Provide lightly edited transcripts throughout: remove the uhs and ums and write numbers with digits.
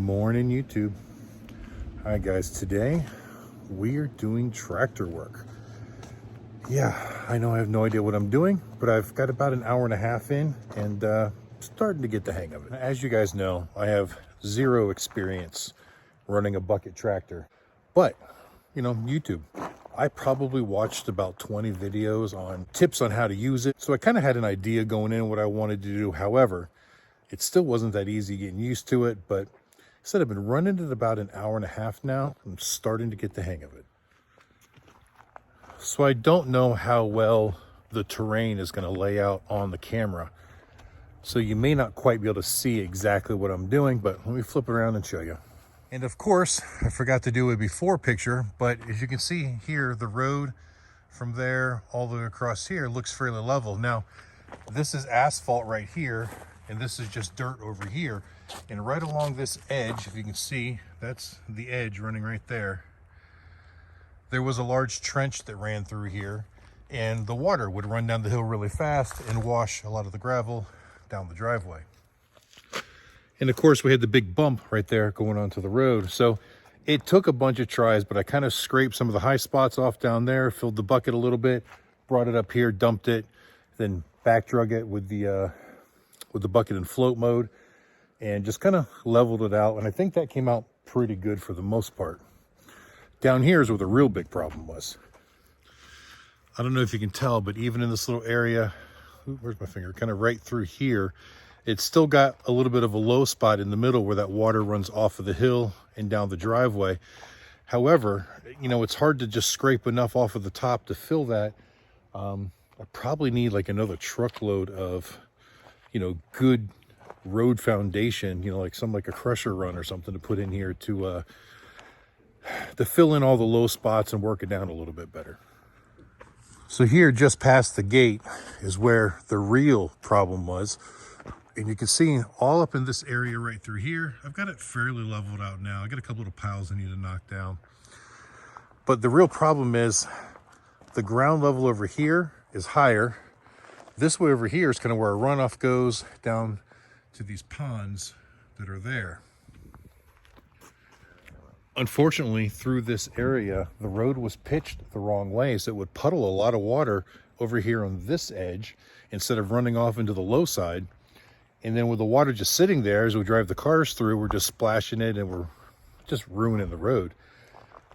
morning, YouTube. All right, guys, today we are doing tractor work. Yeah, I know I have no idea what I'm doing, but I've got about an hour and a half in and starting to get the hang of it. As you guys know, I have zero experience running a bucket tractor, but you know, YouTube, I probably watched about 20 videos on tips on how to use it. So I kind of had an idea going in what I wanted to do. However, it still wasn't that easy getting used to it, but I said I've been running it about an hour and a half now. I'm starting to get the hang of it. So I don't know how well the terrain is going to lay out on the camera. So you may not quite be able to see exactly what I'm doing, but let me flip around and show you. And of course, I forgot to do a before picture, but as you can see here, the road from there all the way across here looks fairly level. Now, this is asphalt right here, and this is just dirt over here. And right along this edge, if you can see, that's the edge running right there. There was a large trench that ran through here, and the water would run down the hill really fast and wash a lot of the gravel down the driveway. And of course, we had the big bump right there going onto the road. So it took a bunch of tries, but I kind of scraped some of the high spots off down there, filled the bucket a little bit, brought it up here, dumped it, then back drug it with the bucket in float mode, and just kind of leveled it out. And I think that came out pretty good for the most part. Down here is where the real big problem was. I don't know if you can tell, but even in this little area, where's my finger? Kind of right through here, it's still got a little bit of a low spot in the middle where that water runs off of the hill and down the driveway. However, you know, it's hard to just scrape enough off of the top to fill that. I probably need like another truckload of, you know, good road foundation, you know, like a crusher run or something to put in here to fill in all the low spots and work it down a little bit better. So here, just past the gate, is where the real problem was. And you can see all up in this area right through here, I've got it fairly leveled out now. I got a couple little piles I need to knock down. But the real problem is the ground level over here is higher. This way over here is kind of where a runoff goes down to these ponds that are there. Unfortunately, through this area, the road was pitched the wrong way, so it would puddle a lot of water over here on this edge instead of running off into the low side. And then with the water just sitting there, as we drive the cars through, we're just splashing it and we're just ruining the road.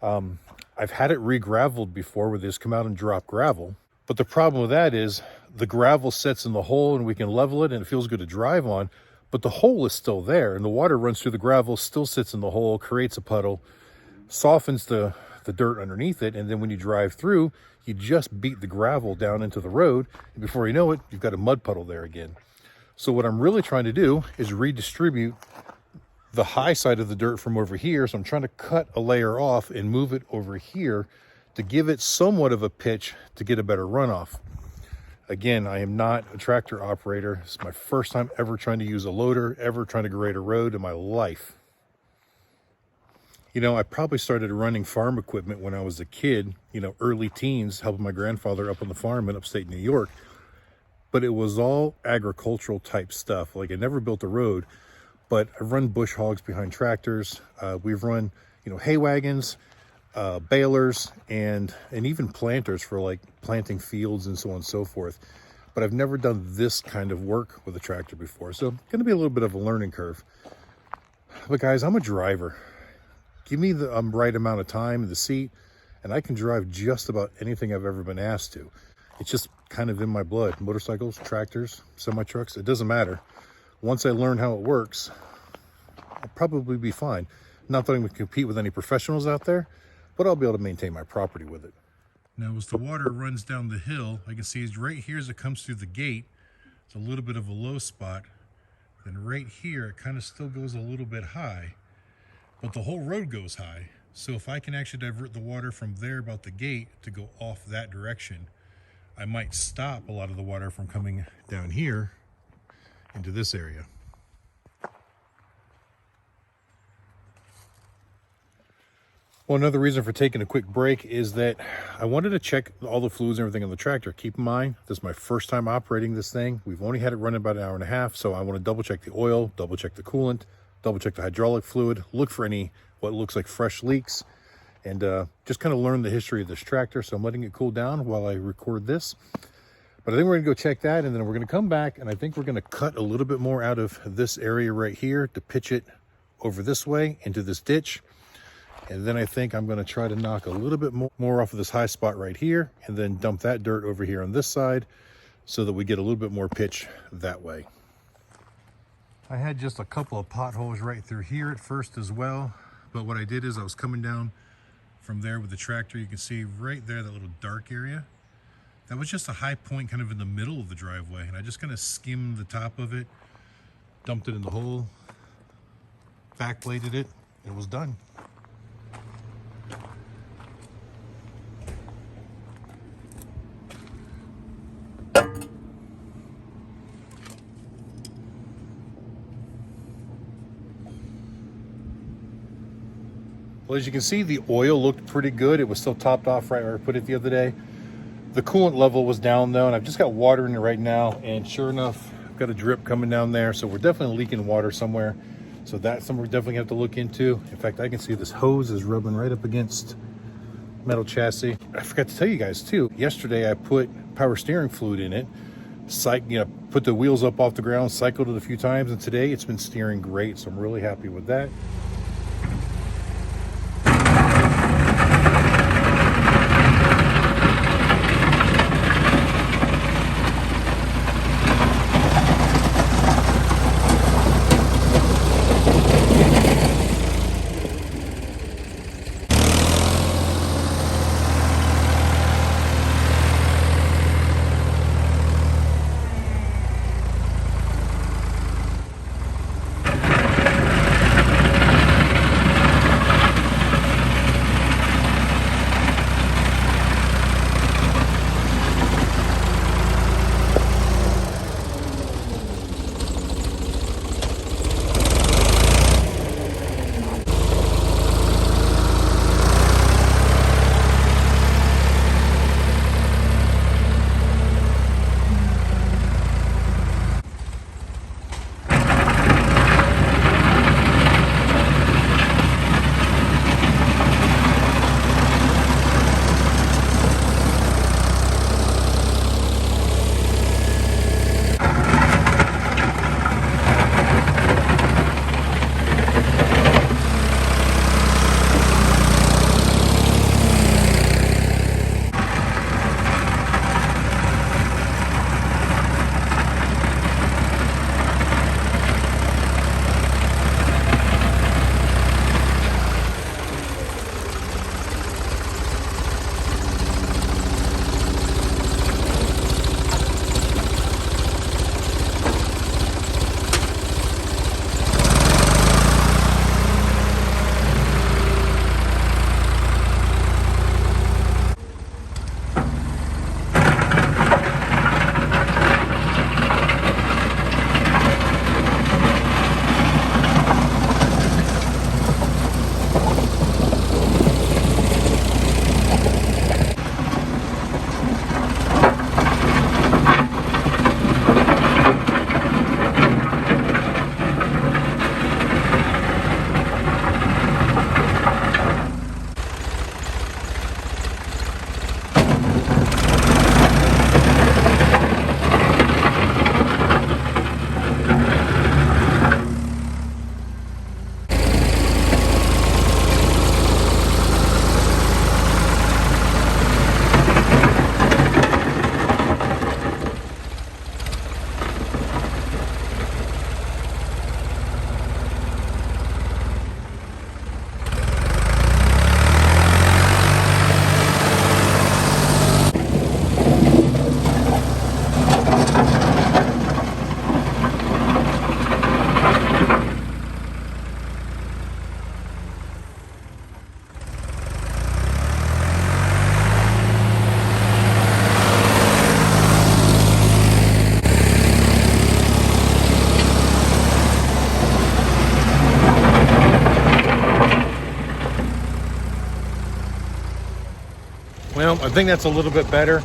I've had it re-graveled before where they just come out and drop gravel. But the problem with that is the gravel sits in the hole and we can level it and it feels good to drive on, but the hole is still there and the water runs through the gravel, still sits in the hole, creates a puddle, softens the dirt underneath it. And then when you drive through, you just beat the gravel down into the road. And before you know it, you've got a mud puddle there again. So what I'm really trying to do is redistribute the high side of the dirt from over here. So I'm trying to cut a layer off and move it over here to give it somewhat of a pitch to get a better runoff. Again, I am not a tractor operator. It's my first time ever trying to use a loader, ever trying to grade a road in my life. You know, I probably started running farm equipment when I was a kid, you know, early teens, helping my grandfather up on the farm in upstate New York. But it was all agricultural type stuff. Like I never built a road, but I've run bush hogs behind tractors. We've run, you know, hay wagons, balers, and even planters for like planting fields and so on and so forth. But I've never done this kind of work with a tractor before. So going to be a little bit of a learning curve. But guys, I'm a driver. Give me the right amount of time in the seat and I can drive just about anything I've ever been asked to. It's just kind of in my blood. Motorcycles, tractors, semi-trucks, it doesn't matter. Once I learn how it works, I'll probably be fine. Not that I'm going to compete with any professionals out there, but I'll be able to maintain my property with it. Now, as the water runs down the hill, I can see it's right here as it comes through the gate. It's a little bit of a low spot. Then right here, it kind of still goes a little bit high, but the whole road goes high. So if I can actually divert the water from there about the gate to go off that direction, I might stop a lot of the water from coming down here into this area. Well, another reason for taking a quick break is that I wanted to check all the fluids and everything on the tractor. Keep in mind, this is my first time operating this thing. We've only had it running about an hour and a half, so I want to double check the oil, double check the coolant, double check the hydraulic fluid, look for any what looks like fresh leaks, and just kind of learn the history of this tractor. So I'm letting it cool down while I record this. But I think we're gonna go check that, and then we're gonna come back, and I think we're gonna cut a little bit more out of this area right here to pitch it over this way into this ditch. And then I think I'm gonna try to knock a little bit more off of this high spot right here, and then dump that dirt over here on this side so that we get a little bit more pitch that way. I had just a couple of potholes right through here at first as well. But what I did is I was coming down from there with the tractor. You can see right there, that little dark area. That was just a high point kind of in the middle of the driveway. And I just kind of skimmed the top of it, dumped it in the hole, backbladed it, and it was done. Well, as you can see, the oil looked pretty good. It was still topped off right where I put it the other day. The coolant level was down though, and I've just got water in it right now, and sure enough, I've got a drip coming down there, so we're definitely leaking water somewhere. So that's something we're definitely have to look into. In fact, I can see this hose is rubbing right up against metal chassis. I forgot to tell you guys too, yesterday I put power steering fluid in it, put the wheels up off the ground, cycled it a few times, and today it's been steering great, so I'm really happy with that. Well, I think that's a little bit better.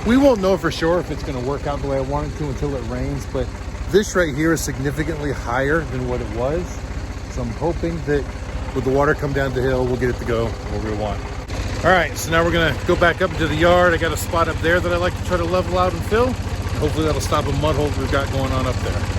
We won't know for sure if it's going to work out the way I want it to until it rains, but this right here is significantly higher than what it was. So I'm hoping that with the water come down the hill, we'll get it to go where we want. All right, so now we're gonna go back up into the yard. I got a spot up there that I like to try to level out and fill. Hopefully that'll stop a mud hole that we've got going on up there.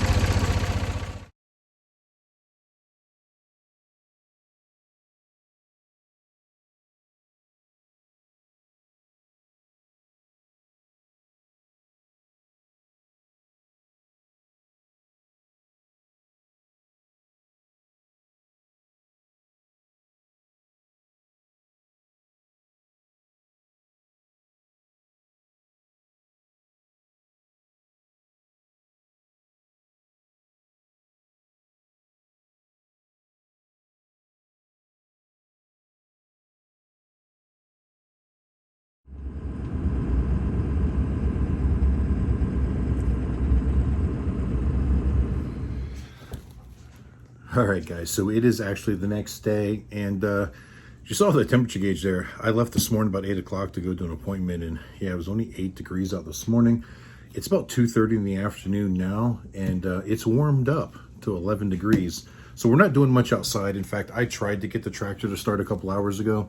All right, guys, so it is actually the next day, and you saw the temperature gauge there. I left this morning about 8 o'clock to go to an appointment, and yeah, it was only 8 degrees out this morning. It's about 2:30 in the afternoon now, and it's warmed up to 11 degrees. So we're not doing much outside. In fact, I tried to get the tractor to start a couple hours ago,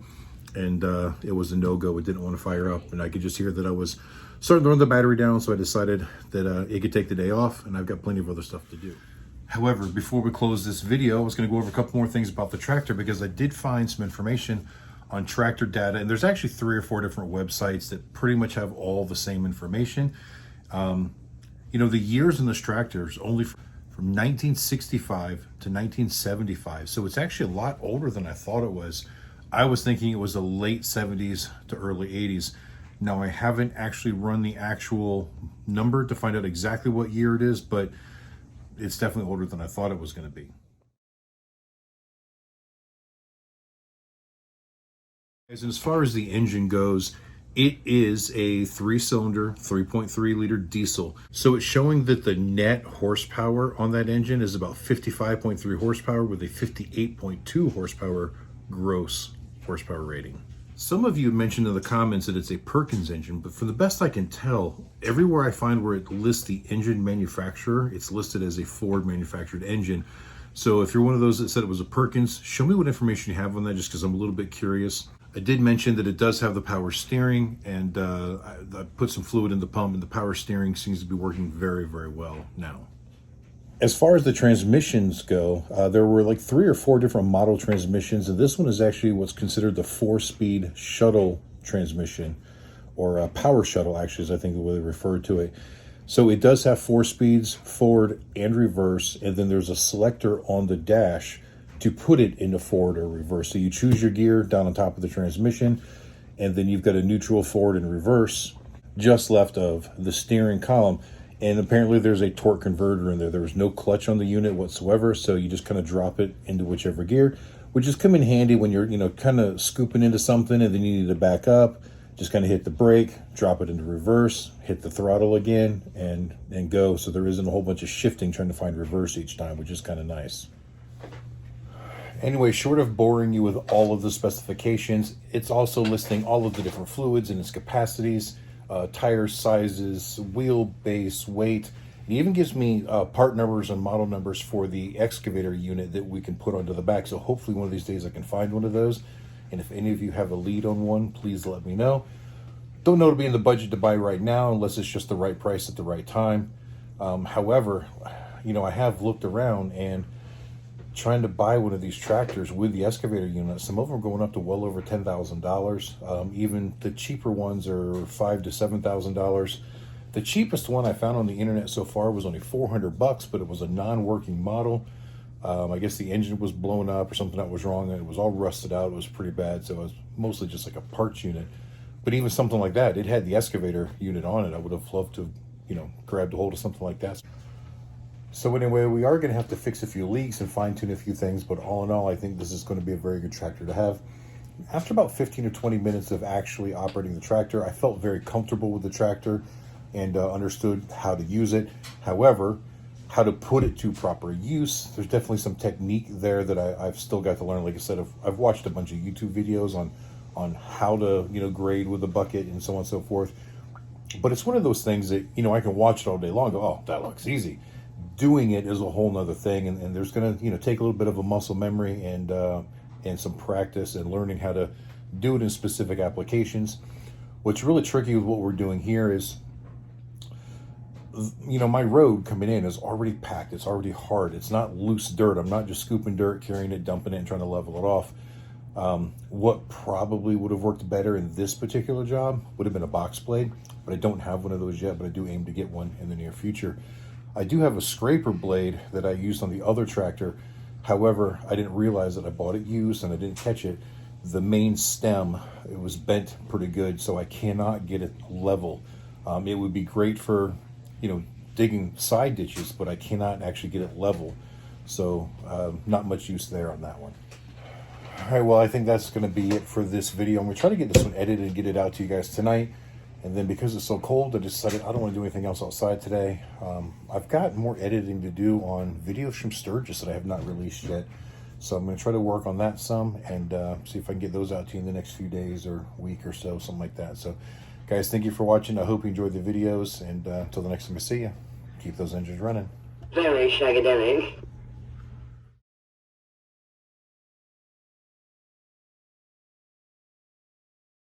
and it was a no-go. It didn't want to fire up, and I could just hear that I was starting to run the battery down, so I decided that it could take the day off, and I've got plenty of other stuff to do. However, before we close this video, I was going to go over a couple more things about the tractor because I did find some information on tractor data, and there's actually 3 or 4 different websites that pretty much have all the same information. You know, the years in this tractor is only from 1965 to 1975, so it's actually a lot older than I thought it was. I was thinking it was the late 70s to early 80s. Now, I haven't actually run the actual number to find out exactly what year it is, but it's definitely older than I thought it was going to be. And as far as the engine goes, it is a 3-cylinder, 3.3 liter diesel. So it's showing that the net horsepower on that engine is about 55.3 horsepower with a 58.2 horsepower gross horsepower rating. Some of you mentioned in the comments that it's a Perkins engine, but from the best I can tell, everywhere I find where it lists the engine manufacturer, it's listed as a Ford manufactured engine. So if you're one of those that said it was a Perkins, show me what information you have on that, just because I'm a little bit curious. I did mention that it does have the power steering, and I put some fluid in the pump, and the power steering seems to be working very, very well now. As far as the transmissions go, there were like 3 or 4 different model transmissions, and this one is actually what's considered the 4-speed shuttle transmission, or a power shuttle, actually, is I think the way they refer to it. So it does have 4 speeds, forward and reverse, and then there's a selector on the dash to put it into forward or reverse. So you choose your gear down on top of the transmission, and then you've got a neutral, forward, and reverse just left of the steering column. And apparently there's a torque converter in there. There was no clutch on the unit whatsoever, so you just kind of drop it into whichever gear, which is come in handy when you're, kind of scooping into something and then you need to back up. Just kind of hit the brake, drop it into reverse, hit the throttle again, and go. So there isn't a whole bunch of shifting trying to find reverse each time, which is kind of nice. Anyway, short of boring you with all of the specifications, it's also listing all of the different fluids and its capacities, tire sizes, wheelbase, weight. It even gives me part numbers and model numbers for the excavator unit that we can put onto the back. So hopefully one of these days I can find one of those. And if any of you have a lead on one, please let me know. Don't know to be in the budget to buy right now unless it's just the right price at the right time. However, I have looked around and trying to buy one of these tractors with the excavator unit. Some of them are going up to well over $10,000. Even the cheaper ones are $5,000 to $7,000. The cheapest one I found on the internet so far was only $400, but it was a non-working model. I guess the engine was blown up or something that was wrong, and it was all rusted out. It was pretty bad, so it was mostly just like a parts unit. But even something like that, it had the excavator unit on it. I would have loved to, grabbed a hold of something like that. So anyway, we are going to have to fix a few leaks and fine-tune a few things, but all in all, I think this is going to be a very good tractor to have. After about 15 or 20 minutes of actually operating the tractor, I felt very comfortable with the tractor and understood how to use it. However, how to put it to proper use, there's definitely some technique there that I've still got to learn. Like I said, I've watched a bunch of YouTube videos on how to, grade with a bucket and so on and so forth. But it's one of those things that, I can watch it all day long and go, oh, that looks easy. doing it is a whole nother thing, and there's going to take a little bit of a muscle memory and some practice and learning how to do it in specific applications. What's really tricky with what we're doing here is, my road coming in is already packed. It's already hard. It's not loose dirt. I'm not just scooping dirt, carrying it, dumping it, and trying to level it off. What probably would have worked better in this particular job would have been a box blade, but I don't have one of those yet, but I do aim to get one in the near future. I do have a scraper blade that I used on the other tractor. However, I didn't realize that I bought it used and I didn't catch it. The main stem, it was bent pretty good, so I cannot get it level. It would be great for, digging side ditches, but I cannot actually get it level. So not much use there on that one. All right, well, I think that's going to be it for this video. I'm going to try to get this one edited and get it out to you guys tonight. And then because it's so cold, I decided I don't want to do anything else outside today. I've got more editing to do on videos from Sturgis that I have not released yet. So I'm going to try to work on that some and see if I can get those out to you in the next few days or week or so, something like that. So, guys, thank you for watching. I hope you enjoyed the videos. And until the next time I see you, keep those engines running. Very shagadelic.